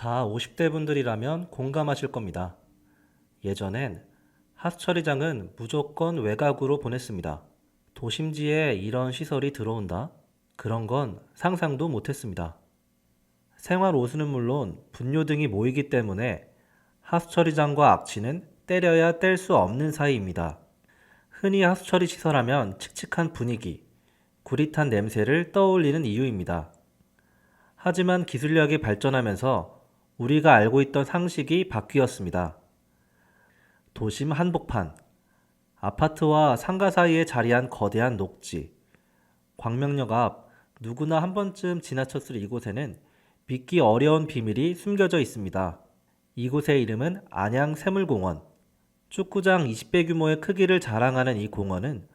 다 50대 분들이라면 공감하실 겁니다. 예전엔 하수처리장은 무조건 외곽으로 보냈습니다. 도심지에 이런 시설이 들어온다? 그런 건 상상도 못했습니다. 생활 오수는 물론 분뇨 등이 모이기 때문에 하수처리장과 악취는 때려야 뗄 수 없는 사이입니다. 흔히 하수처리 시설하면 칙칙한 분위기, 구릿한 냄새를 떠올리는 이유입니다. 하지만 기술력이 발전하면서 우리가 알고 있던 상식이 바뀌었습니다. 도심 한복판, 아파트와 상가 사이에 자리한 거대한 녹지, 광명역 앞 누구나 한 번쯤 지나쳤을 이곳에는 믿기 어려운 비밀이 숨겨져 있습니다. 이곳의 이름은 안양새물공원. 축구장 20배 규모의 크기를 자랑하는 이 공원은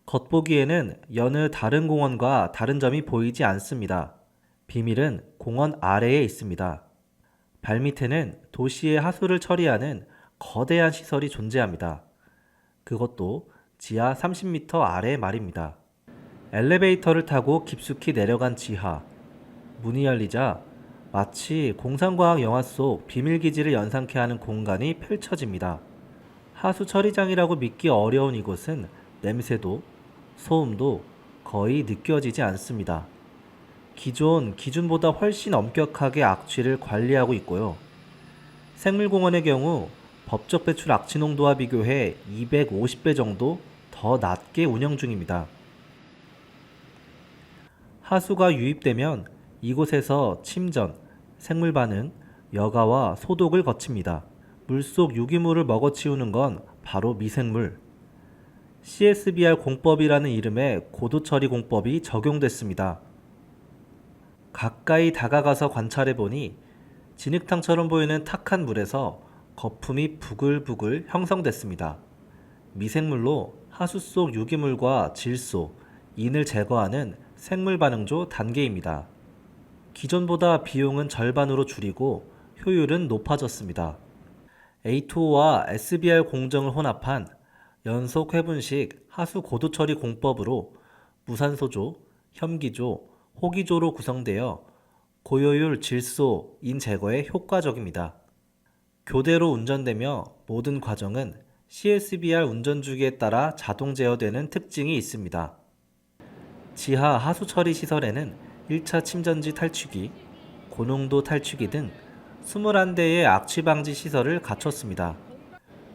겉보기에는 여느 다른 공원과 다른 점이 보이지 않습니다. 비밀은 공원 아래에 있습니다. 발밑에는 도시의 하수를 처리하는 거대한 시설이 존재합니다. 그것도 지하 30m 아래 말입니다. 엘리베이터를 타고 깊숙이 내려간 지하. 문이 열리자 마치 공상과학 영화 속 비밀기지를 연상케 하는 공간이 펼쳐집니다. 하수 처리장이라고 믿기 어려운 이곳은 냄새도 소음도 거의 느껴지지 않습니다. 기존 기준보다 훨씬 엄격하게 악취를 관리하고 있고요. 생물공원의 경우 법적 배출 악취 농도와 비교해 250배 정도 더 낮게 운영 중입니다. 하수가 유입되면 이곳에서 침전, 생물 반응, 여과와 소독을 거칩니다. 물속 유기물을 먹어치우는 건 바로 미생물. CSBR 공법이라는 이름의 고도 처리 공법이 적용됐습니다. 가까이 다가가서 관찰해보니 진흙탕처럼 보이는 탁한 물에서 거품이 부글부글 형성됐습니다. 미생물로 하수 속 유기물과 질소, 인을 제거하는 생물 반응조 단계입니다. 기존보다 비용은 절반으로 줄이고 효율은 높아졌습니다. A2O와 SBR 공정을 혼합한 연속 회분식 하수 고도 처리 공법으로 무산소조, 혐기조, 호기조로 구성되어 고효율 질소, 인 제거에 효과적입니다. 교대로 운전되며 모든 과정은 CSBR 운전주기에 따라 자동 제어되는 특징이 있습니다. 지하 하수 처리 시설에는 1차 침전지 탈취기, 고농도 탈취기 등 21대의 악취 방지 시설을 갖췄습니다.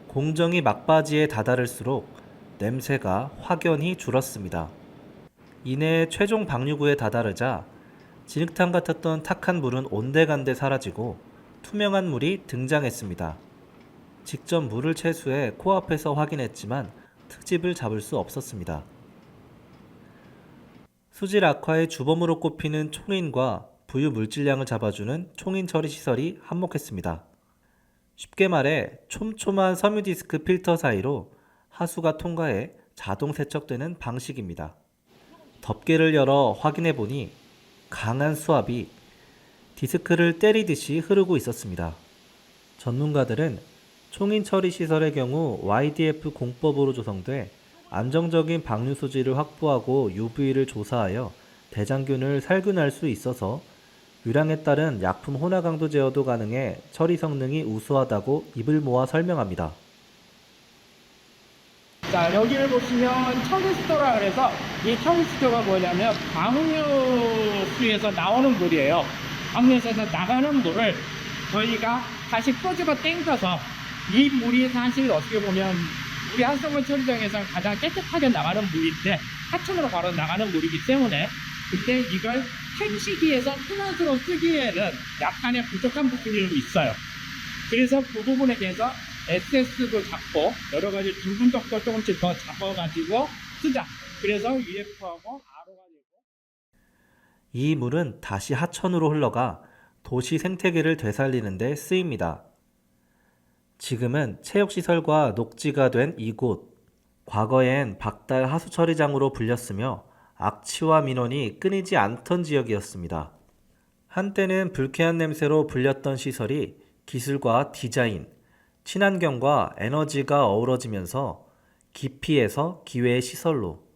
공정이 막바지에 다다를수록 냄새가 확연히 줄었습니다. 이내 최종 방류구에 다다르자 진흙탕 같았던 탁한 물은 온데간데 사라지고 투명한 물이 등장했습니다. 직접 물을 채수해 코앞에서 확인했지만 트집을 잡을 수 없었습니다. 수질 악화의 주범으로 꼽히는 총인과 부유 물질량을 잡아주는 총인 처리 시설이 한몫했습니다. 쉽게 말해 촘촘한 섬유 디스크 필터 사이로 하수가 통과해 자동 세척되는 방식입니다. 덮개를 열어 확인해 보니 강한 수압이 디스크를 때리듯이 흐르고 있었습니다. 전문가들은 총인 처리 시설의 경우 YDF 공법으로 조성돼 안정적인 방류 수질을 확보하고 UV를 조사하여 대장균을 살균할 수 있어서 유량에 따른 약품 혼화 강도 제어도 가능해 처리 성능이 우수하다고 입을 모아 설명합니다. 자, 여기를 보시면 청기수도라 그래서 이 청기수도가 뭐냐면 방류수에서 나오는 물이에요. 방류수에서 나가는 물을 저희가 다시 끄집어 땡겨서 이 물이 사실 어떻게 보면 우리 하수물 처리장에서 가장 깨끗하게 나가는 물인데 하천으로 바로 나가는 물이기 때문에 그때 이걸 행시기에서 플러스로 쓰기에는 약간의 부족한 부분이 있어요. 그래서 그 부분에 대해서 SS도 잡고 여러 가지 중분적도 조금씩 더 잡아가지고 쓰자. 그래서 UF하고 RO가 되고. 이 물은 다시 하천으로 흘러가 도시 생태계를 되살리는 데 쓰입니다. 지금은 체육시설과 녹지가 된 이곳. 과거엔 박달 하수처리장으로 불렸으며 악취와 민원이 끊이지 않던 지역이었습니다. 한때는 불쾌한 냄새로 불렸던 시설이 기술과 디자인, 친환경과 에너지가 어우러지면서 기피에서 기회의 시설로,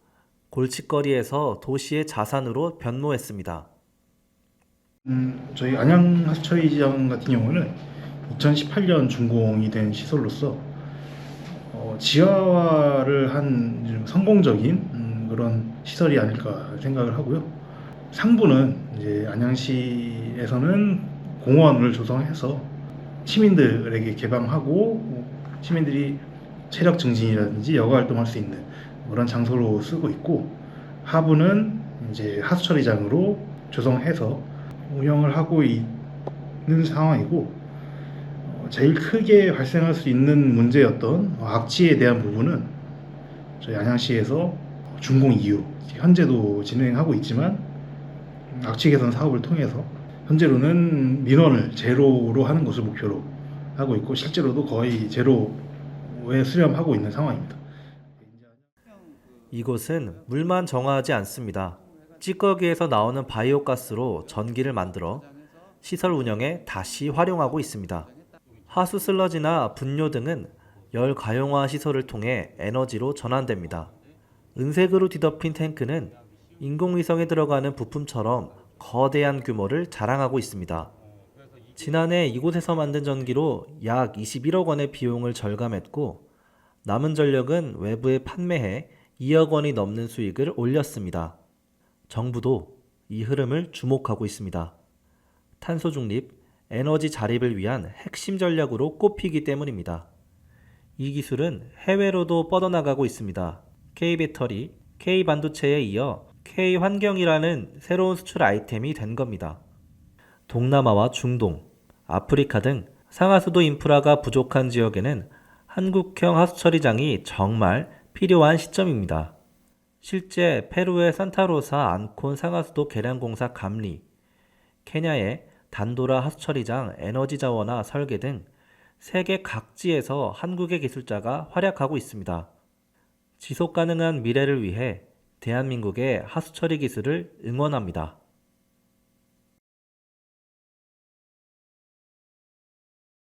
골칫거리에서 도시의 자산으로 변모했습니다. 저희 안양 하수처리장 같은 경우는 2018년 준공이 된 시설로서 지하화를 한 좀 성공적인 그런 시설이 아닐까 생각을 하고요. 상부는 이제 안양시에서는 공원을 조성해서 시민들에게 개방하고 시민들이 체력 증진이라든지 여가 활동할 수 있는 그런 장소로 쓰고 있고, 하부는 이제 하수처리장으로 조성해서 운영을 하고 있는 상황이고, 제일 크게 발생할 수 있는 문제였던 악취에 대한 부분은 저희 안양시에서 준공 이후 현재도 진행하고 있지만 악취 개선 사업을 통해서 현재로는 민원을 제로로 하는 것을 목표로 하고 있고, 실제로도 거의 제로에 수렴하고 있는 상황입니다. 이곳은 물만 정화하지 않습니다. 찌꺼기에서 나오는 바이오가스로 전기를 만들어 시설 운영에 다시 활용하고 있습니다. 하수 슬러지나 분뇨 등은 열 가용화 시설을 통해 에너지로 전환됩니다. 은색으로 뒤덮인 탱크는 인공위성에 들어가는 부품처럼 거대한 규모를 자랑하고 있습니다. 지난해 이곳에서 만든 전기로 약 21억 원의 비용을 절감했고, 남은 전력은 외부에 판매해 2억 원이 넘는 수익을 올렸습니다. 정부도 이 흐름을 주목하고 있습니다. 탄소 중립, 에너지 자립을 위한 핵심 전략으로 꼽히기 때문입니다. 이 기술은 해외로도 뻗어나가고 있습니다. K배터리, K반도체에 이어 K환경이라는 새로운 수출 아이템이 된 겁니다. 동남아와 중동, 아프리카 등 상하수도 인프라가 부족한 지역에는 한국형 하수처리장이 정말 필요한 시점입니다. 실제 페루의 산타로사 안콘 상하수도 계량공사 감리, 케냐의 단도라 하수처리장 에너지 자원화 설계 등 세계 각지에서 한국의 기술자가 활약하고 있습니다. 지속 가능한 미래를 위해 대한민국의 하수처리 기술을 응원합니다.